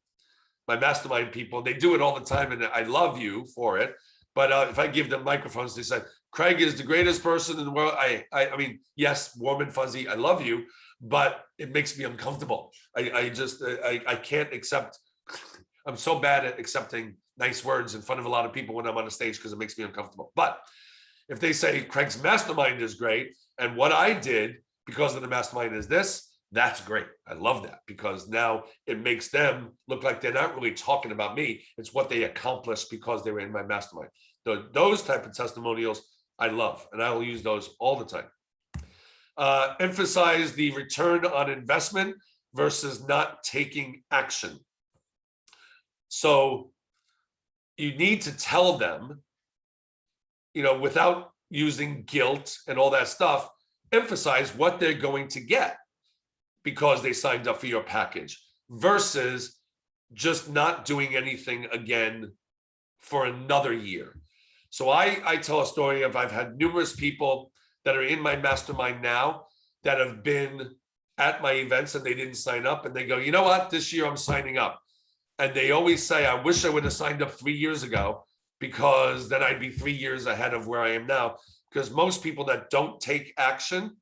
my mastermind people, they do it all the time, and I love you for it. But if I give them microphones, they say, Craig is the greatest person in the world. I mean, yes, warm and fuzzy, I love you, but it makes me uncomfortable. I can't accept, I'm so bad at accepting nice words in front of a lot of people when I'm on a stage because it makes me uncomfortable. But if they say Craig's mastermind is great, and what I did because of the mastermind is this, that's great. I love that because now it makes them look like they're not really talking about me. It's what they accomplished because they were in my mastermind. Those type of testimonials I love, and I will use those all the time. Emphasize the return on investment versus not taking action. So you need to tell them, without using guilt and all that stuff, emphasize what they're going to get because they signed up for your package versus just not doing anything again for another year. So I tell a story of I've had numerous people that are in my mastermind now that have been at my events and they didn't sign up, and they go, you know what, this year I'm signing up. And they always say, I wish I would have signed up 3 years ago because then I'd be 3 years ahead of where I am now. Because most people that don't take action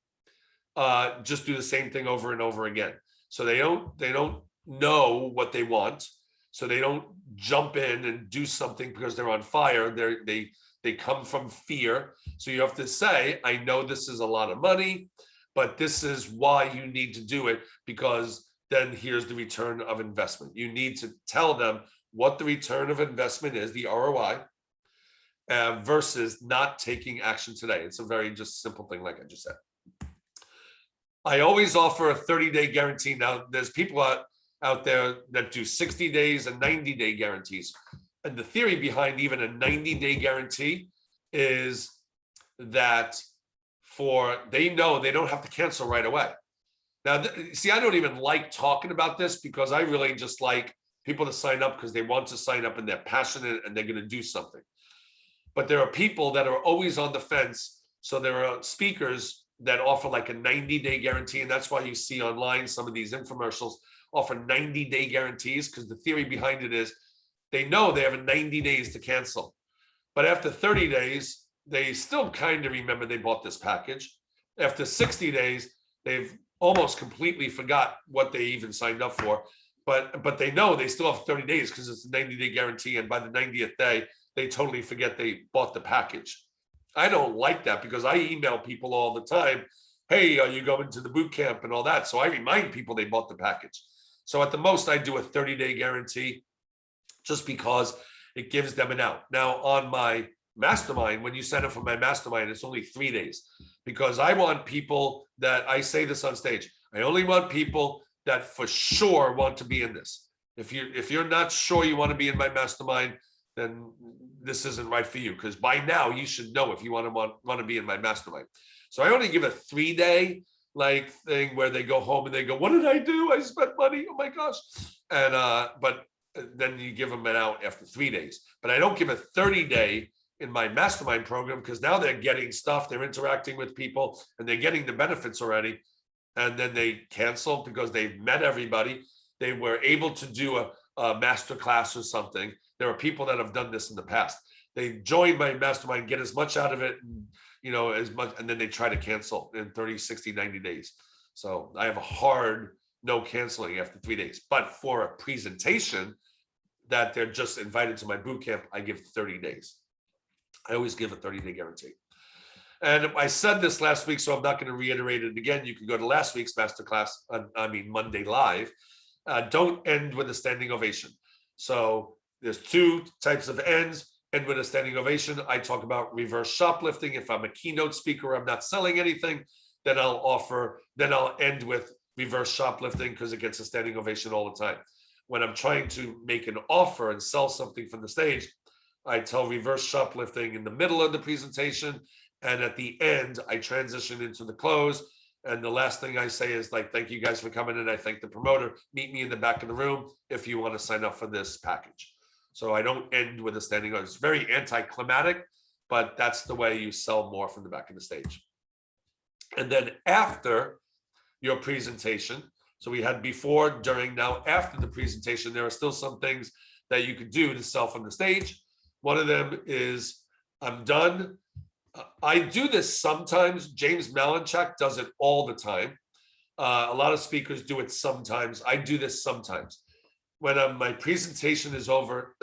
just do the same thing over and over again. So they don't know what they want. So they don't jump in and do something because they're on fire. They come from fear. So you have to say, I know this is a lot of money, but this is why you need to do it, because then here's the return of investment. You need to tell them what the return of investment is, the ROI, versus not taking action today. It's a very just simple thing, like I just said. I always offer a 30-day guarantee. Now, there's people out there that do 60 days and 90-day guarantees. And the theory behind even a 90-day guarantee is that they know they don't have to cancel right away. Now, see, I don't even like talking about this because I really just like people to sign up because they want to sign up and they're passionate and they're going to do something. But there are people that are always on the fence. So there are speakers that offer like a 90-day guarantee. And that's why you see online some of these infomercials offer 90-day guarantees, because the theory behind it is they know they have 90 days to cancel. But after 30 days, they still kind of remember they bought this package. After 60 days, they've almost completely forgot what they even signed up for. But they know they still have 30 days because it's a 90-day guarantee. And by the 90th day, they totally forget they bought the package. I don't like that because I email people all the time, hey, are you going to the boot camp and all that? So I remind people they bought the package. So at the most, I do a 30-day guarantee just because it gives them an out. Now, on my mastermind, when you sign up for my mastermind, it's only 3 days because I want people that, I say this on stage, I only want people that for sure want to be in this. If you're not sure you want to be in my mastermind, then this isn't right for you, because by now you should know if you want to be in my mastermind. So I only give a 3-day like thing where they go home and they go, what did I do? I spent money. Oh my gosh. And but then you give them an out after 3 days. But I don't give a 30-day in my mastermind program, because now they're getting stuff, they're interacting with people, and they're getting the benefits already. And then they cancel because they've met everybody. They were able to do a master class or something. There are people that have done this in the past. They join my mastermind, get as much out of it, as much, and then they try to cancel in 30, 60, 90 days. So I have a hard no canceling after 3 days. But for a presentation that they're just invited to my boot camp, I give 30 days. I always give a 30-day guarantee. And I said this last week, so I'm not going to reiterate it again. You can go to last week's masterclass, Monday Live. Don't end with a standing ovation. So there's 2 types of ends. End with a standing ovation. I talk about reverse shoplifting. If I'm a keynote speaker, I'm not selling anything, then I'll end with reverse shoplifting because it gets a standing ovation all the time. when I'm trying to make an offer and sell something from the stage, I tell reverse shoplifting in the middle of the presentation. And at the end, I transition into the close. And the last thing I say is like, thank you guys for coming in. I thank the promoter. Meet me in the back of the room if you want to sign up for this package. So I don't end with a standing on. It's very anticlimactic, but that's the way you sell more from the back of the stage. And then after your presentation, so we had before, during, now after the presentation, there are still some things that you could do to sell from the stage. One of them is, I'm done. I do this sometimes. James Malinchak does it all the time. A lot of speakers do it sometimes. I do this sometimes. When my presentation is over,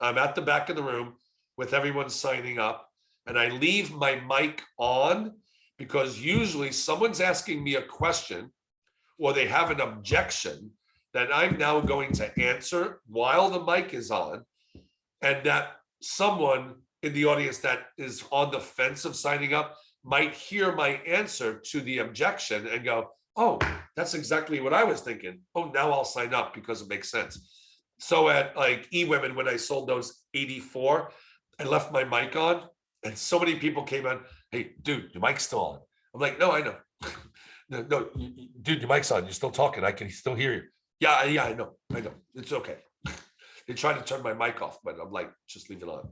I'm at the back of the room with everyone signing up, and I leave my mic on because usually someone's asking me a question or they have an objection that I'm now going to answer while the mic is on, and that someone in the audience that is on the fence of signing up might hear my answer to the objection and go, oh, that's exactly what I was thinking. Oh, now I'll sign up because it makes sense. So at like eWomen, when I sold those 84, I left my mic on and so many people came on, hey, dude, your mic's still on. I'm like, no, I know. No, dude, your mic's on. You're still talking. I can still hear you. Yeah, I know. It's okay. They tried to turn my mic off, but I'm like, just leave it on.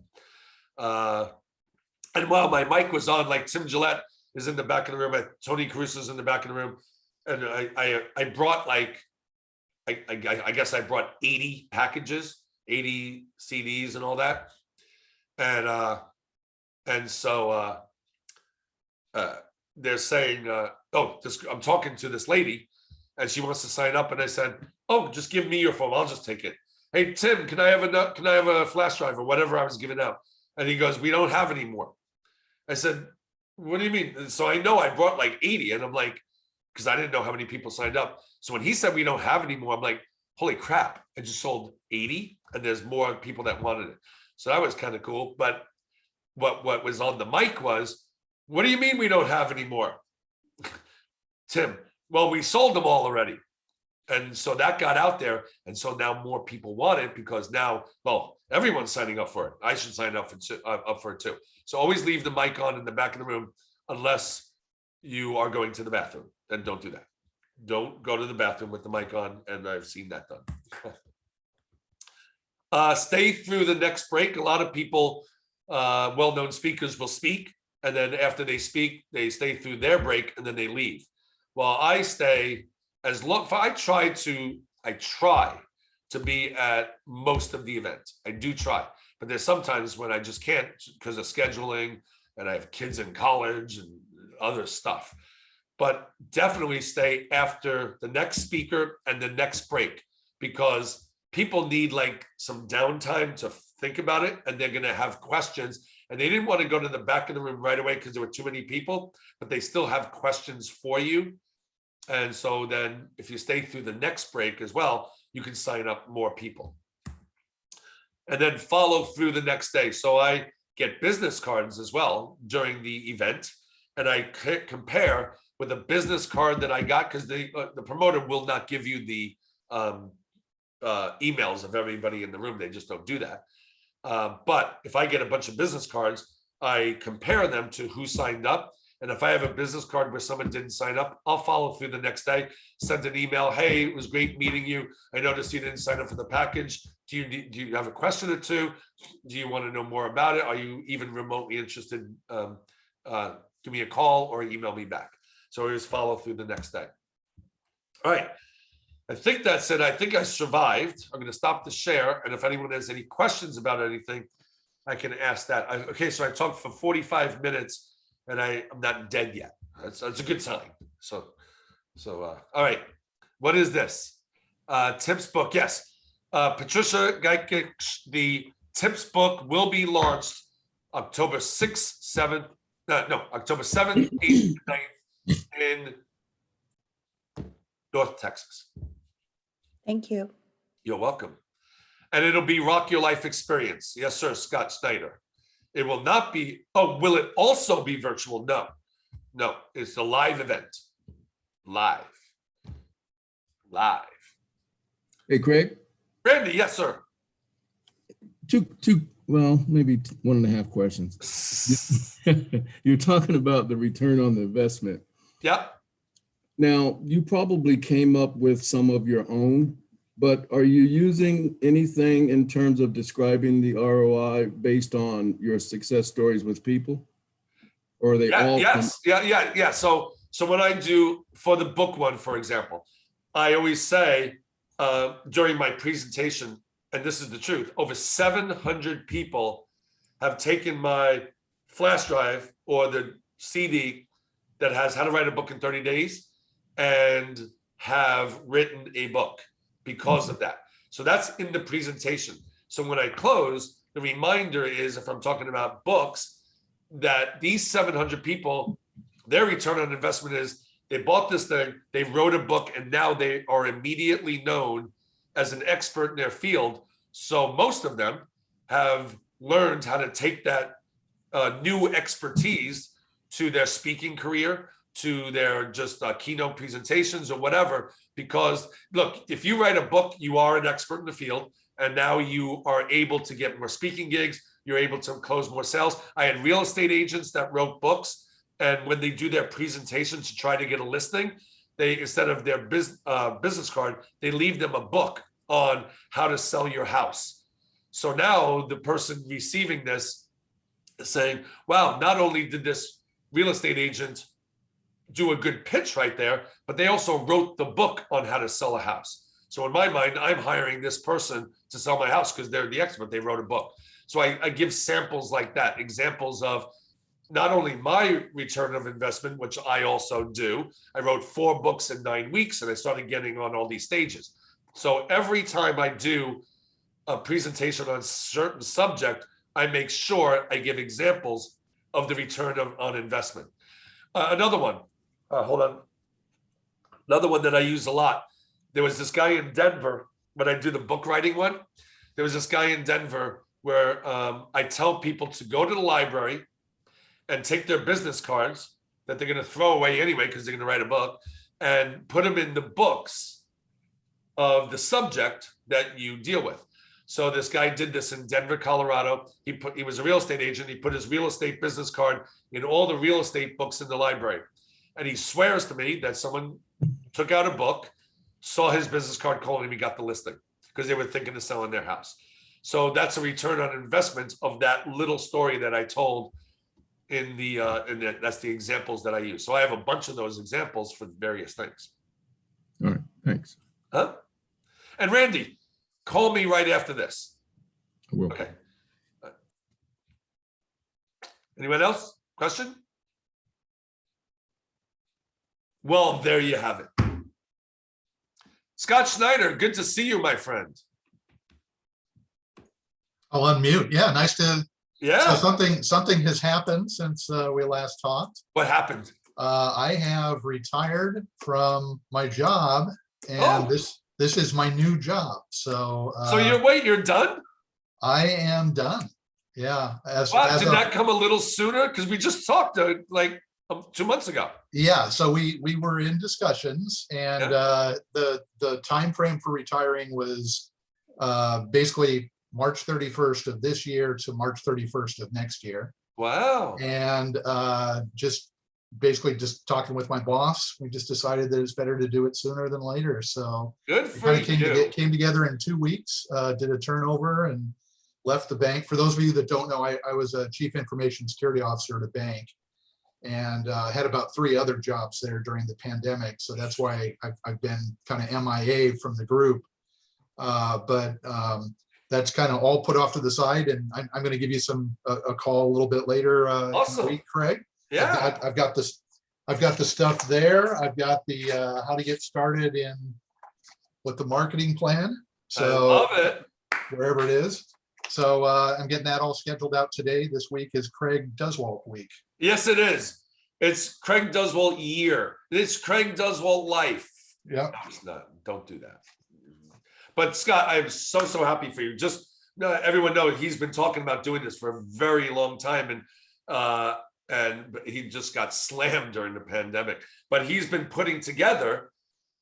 And while my mic was on, like Tim Gillette is in the back of the room, Tony Caruso's in the back of the room, and I brought like, I guess I brought 80 packages, 80 CDs and all that, and so they're saying, I'm talking to this lady, and she wants to sign up, and I said, oh, just give me your phone, I'll just take it. Hey Tim, can I have a flash drive or whatever I was giving out? And he goes, we don't have any more. I said, what do you mean? So I know I brought like 80, and I'm like, because I didn't know how many people signed up. So when he said we don't have any more, I'm like, holy crap, I just sold 80 and there's more people that wanted it. So that was kind of cool. But what was on the mic was, what do you mean we don't have any more? Tim, well, we sold them all already. And so that got out there. And so now more people want it because now, well, everyone's signing up for it. I should sign up for it too. So always leave the mic on in the back of the room unless you are going to the bathroom. Then don't do that. Don't go to the bathroom with the mic on. And I've seen that done. Stay through the next break. A lot of people, well-known speakers will speak. And then after they speak, they stay through their break and then they leave. Well, I stay as long. I try to be at most of the event. I do try, but there's sometimes when I just can't because of scheduling and I have kids in college and other stuff. But definitely stay after the next speaker and the next break because people need like some downtime to think about it and they're going to have questions. And they didn't want to go to the back of the room right away because there were too many people, but they still have questions for you. And so then if you stay through the next break as well, you can sign up more people. And then follow through the next day. So I get business cards as well during the event. And I compare with a business card that I got because the promoter will not give you the emails of everybody in the room. They just don't do that. But if I get a bunch of business cards, I compare them to who signed up. And if I have a business card where someone didn't sign up, I'll follow through the next day, send an email. Hey, it was great meeting you. I noticed you didn't sign up for the package. Do you have a question or two? Do you want to know more about it? Are you even remotely interested? Give me a call or email me back. So I just follow through the next day. All right. I think that's it. I think I survived. I'm going to stop the share. And if anyone has any questions about anything, I can ask that. Okay, so I talked for 45 minutes and I'm not dead yet. That's a good sign. So all right. What is this? Tips book. Yes. Patricia Geikich, the tips book will be launched October 6th, 7th. October 7th, 8th, 9th in North Texas.
Thank you.
You're welcome. And it'll be Rock Your Life Experience. Yes, sir, Scott Snyder. It will not be, will it also be virtual? No, it's a live event. Live.
Hey, Craig.
Randy, yes, sir.
Well, maybe 1.5 questions. You're talking about the return on the investment.
Yep.
Now, you probably came up with some of your own, but are you using anything in terms of describing the ROI based on your success stories with people? Or are they all?
Yes. Yeah. So when I do for the book one, for example, I always say during my presentation, and this is the truth, over 700 people have taken my flash drive or the CD that has how to write a book in 30 days and have written a book because of that. So that's in the presentation. So when I close, the reminder is, if I'm talking about books, that these 700 people, their return on investment is they bought this thing, they wrote a book, and now they are immediately known as an expert in their field. So most of them have learned how to take that new expertise to their speaking career, to their just keynote presentations or whatever. Because look, if you write a book, you are an expert in the field, and now you are able to get more speaking gigs. You're able to close more sales. I had real estate agents that wrote books, and when they do their presentation to try to get a listing, they, instead of their business card, they leave them a book on how to sell your house. So now the person receiving this is saying, wow, not only did this real estate agent do a good pitch right there, but they also wrote the book on how to sell a house. So in my mind, I'm hiring this person to sell my house because they're the expert. They wrote a book. So I give samples like that, examples of not only my return of investment, which I also do. I wrote 4 books in 9 weeks, and I started getting on all these stages. So every time I do a presentation on a certain subject, I make sure I give examples of the return on investment. Another one, hold on. Another one that I use a lot. There was this guy in Denver, when I do the book writing one, there was this guy in Denver where I tell people to go to the library and take their business cards that they're going to throw away anyway because they're going to write a book, and put them in the books of the subject that you deal with. So this guy did this in Denver, Colorado. He was a real estate agent. He put his real estate business card in all the real estate books in the library. And he swears to me that someone took out a book, saw his business card, called him, he got the listing because they were thinking of selling their house. So that's a return on investment of that little story that I told in the that's the examples that I use. So I have a bunch of those examples for various things.
All right, thanks.
Huh? And Randy, call me right after this.
I will.
Okay. Anyone else? Question? Well, there you have it. Scott Schneider, good to see you, my friend.
I'll unmute. Yeah, nice to.
Yeah.
So something has happened since we last talked.
What happened?
I have retired from my job, and
Oh.
this is my new job. So
So you're done?
I am done. Yeah.
Wow, did that come a little sooner? Because we just talked like 2 months ago.
Yeah. So we were in discussions, and the time frame for retiring was basically March 31st of this year to March 31st of next year.
Wow.
And just talking with my boss, we just decided that it's better to do it sooner than later. So
Good
we
for
kind of
you.
came together in 2 weeks, did a turnover and left the bank. For those of you that don't know, I was a chief information security officer at a bank, and had about 3 other jobs there during the pandemic. So that's why I've been kind of MIA from the group. But that's kind of all put off to the side, and I'm going to give you a call a little bit later
Awesome.
in the week, Craig.
Yeah.
I've got the stuff there. I've got the how to get started in with the marketing plan. So
I love it.
wherever it is. So I'm getting that all scheduled out today. This week is Craig Duswalt week.
Yes, it is. It's Craig Duswalt year. It's Craig Duswalt life.
Yeah.
No, it's not. Don't do that. But Scott, I'm so happy for you. Just everyone knows he's been talking about doing this for a very long time, and he just got slammed during the pandemic. But he's been putting together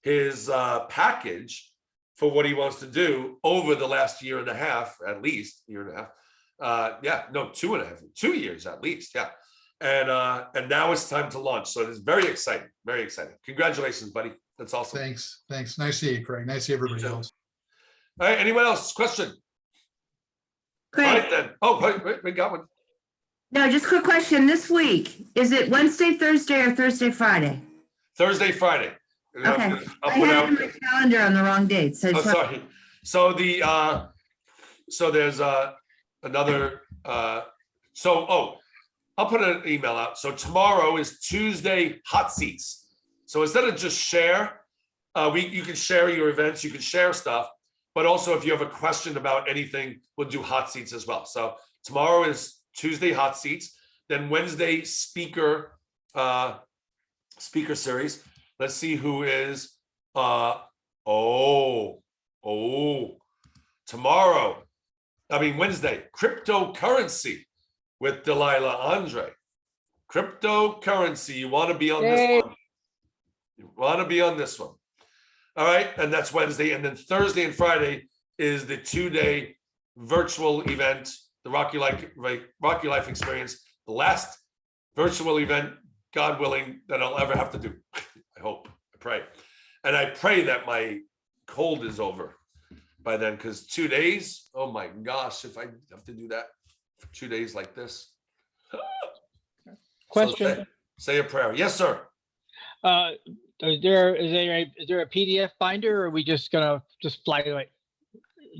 his package for what he wants to do over the last year and a half, at least year and a half. 2 years at least. Yeah. And now it's time to launch. So it is very exciting. Very exciting. Congratulations, buddy. That's awesome.
Thanks. Nice to see you, Craig. Nice to see everybody else.
All right. Anyone else? Question? All
Craig,
right then. Oh, wait, we got one.
no, just quick question. This week, is it Wednesday, Thursday, or Thursday, Friday?
Thursday, Friday.
Okay.
I'll
I
put
had
out.
it in my calendar on the wrong date. So I
Oh,
just want-
sorry. So so there's another, I'll put an email out. So tomorrow is Tuesday hot seats. So instead of just share, you can share your events, you can share stuff, but also if you have a question about anything, we'll do hot seats as well. So tomorrow is Tuesday hot seats, then Wednesday speaker series. Let's see who is, Wednesday, cryptocurrency with Delilah Andre. Cryptocurrency, you want to be on
Yay.
this one. You want to be on this one. All right, and that's Wednesday. And then Thursday and Friday is the 2-day virtual event, the Rocky Life Experience, the last virtual event, God willing, that I'll ever have to do. I hope, I pray. And I pray that my cold is over by then, because 2 days, oh my gosh, if I have to do that for 2 days like this.
Question.
So say a prayer. Yes, sir.
Is there a PDF binder, or are we just gonna just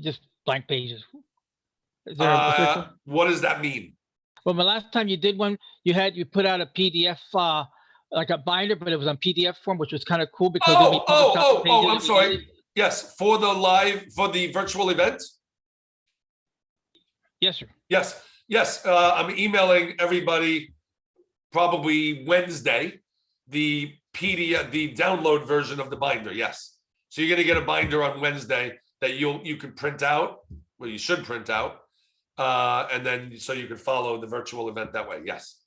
just blank pages? Is there
What does that mean?
well, the last time you did one, you put out a PDF, like a binder, but it was on PDF form, which was kind of cool because it'd be published off the pages
I'm
every
sorry.
day.
Yes, for the virtual event.
Yes, sir.
Yes. I'm emailing everybody probably Wednesday, the PDF, the download version of the binder. Yes. So you're going to get a binder on Wednesday that you can print out. Well, you should print out. And then so you can follow the virtual event that way. Yes.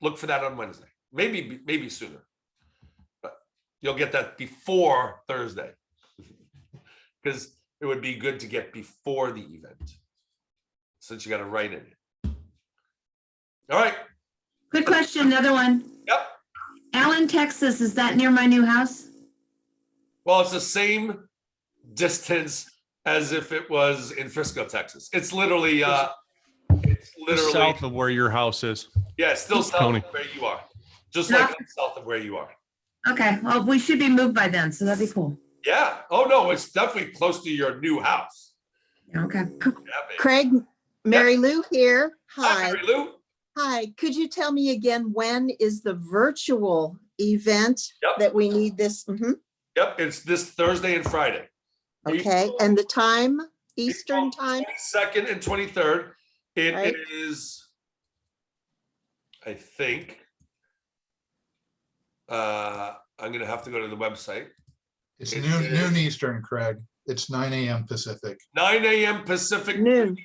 Look for that on Wednesday. Maybe sooner. But you'll get that before Thursday. Because it would be good to get before the event, since you got to write in it. All right.
Quick question, another one.
Yep.
Allen, Texas, is that near my new house?
Well, it's the same distance as if it was in Frisco, Texas. It's literally,
South of where your house is.
yeah, it's still south
Tony.
of where you are, just like south of where you are.
Okay, well, we should be moved by then, so that'd be cool.
Yeah. Oh no, it's definitely close to your new house.
Okay.
Yeah, baby.
Craig, Mary Lou here.
Hi,
Hi.
Mary Lou.
Hi. Could you tell me again, when is the virtual event
Yep.
that we need this? Mhm.
Yep, it's this Thursday and Friday.
Okay, and the time, Eastern time?
22nd and 23rd. It
Right.
is, I think, I'm gonna have to go to the website.
It's
It
noon
is-
Eastern, Craig. It's 9 a.m. Pacific.
9 a.m. Pacific.
Noon.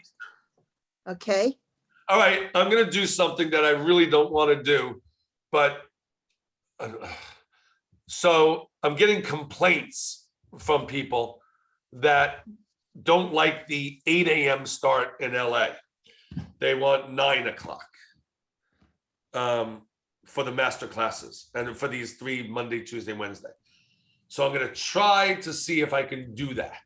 Okay,
All right, I'm gonna do something that I really don't want to do, but so I'm getting complaints from people that don't like the 8 a.m. start in LA. They want 9 o'clock for the master classes and for these 3 Monday, Tuesday, Wednesday. So I'm gonna try to see if I can do that,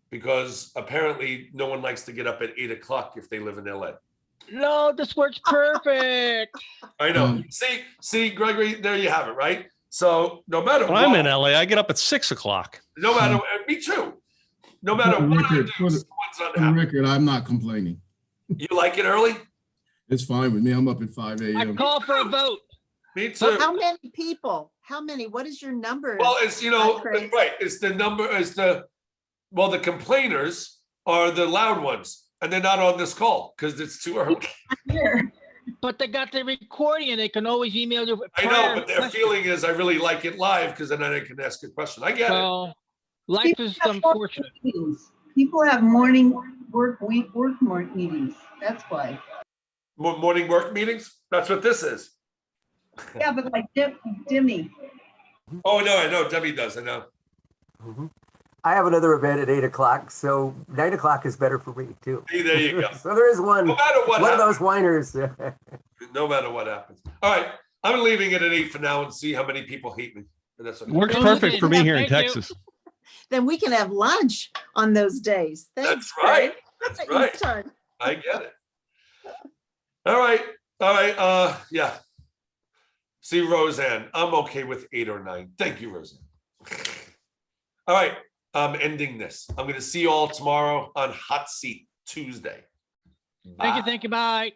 because apparently no one likes to get up at 8 o'clock if they live in LA.
No, this works perfect.
I know.
Um,
See, Gregory, there you have it, right? So no matter
When
what,
I'm in LA, I get up at 6 o'clock.
no matter, and me too. No matter
For the
what I
record,
do,
for the-
someone's
For the
unhappy.
record, I'm not complaining.
You like it early?
It's fine with me. I'm up at 5
I
a.m.
call for a vote.
Me too.
how many people? How many? What is your number?
Well, it's,
Hi, Craig.
right, it's the number, the complainers are the loud ones, and they're not on this call because it's too early.
But they got the recording and they can always email you.
I know,
prior
but their
questions.
feeling is I really like it live because then I can ask a question. I get it.
So life is unfortunate.
Meetings. People have morning work meetings. That's why.
Morning work meetings? That's what this is.
Yeah, but like Dimmy.
Oh, no, I know. Debbie does. I know.
I have another event at 8 o'clock, so 9 o'clock is better for me too.
Hey, there you go.
So there is one,
No matter what
one of
happens.
those whiners.
No matter what happens. All right, I'm leaving it at 8 for now and see how many people hate me. And that's okay.
Works
Don't
perfect
look
for
at
me
it.
here in
Thank you.
Texas.
Then we can have lunch on those days.
That's
Thanks,
right.
Craig.
That's
Each
right.
time.
I get it. All right. All right. Yeah. See, Roseanne, I'm okay with 8 or 9. Thank you, Roseanne. All right. I'm ending this. I'm going to see you all tomorrow on Hot Seat Tuesday.
Thank you.
Bye.
Thank you. Bye.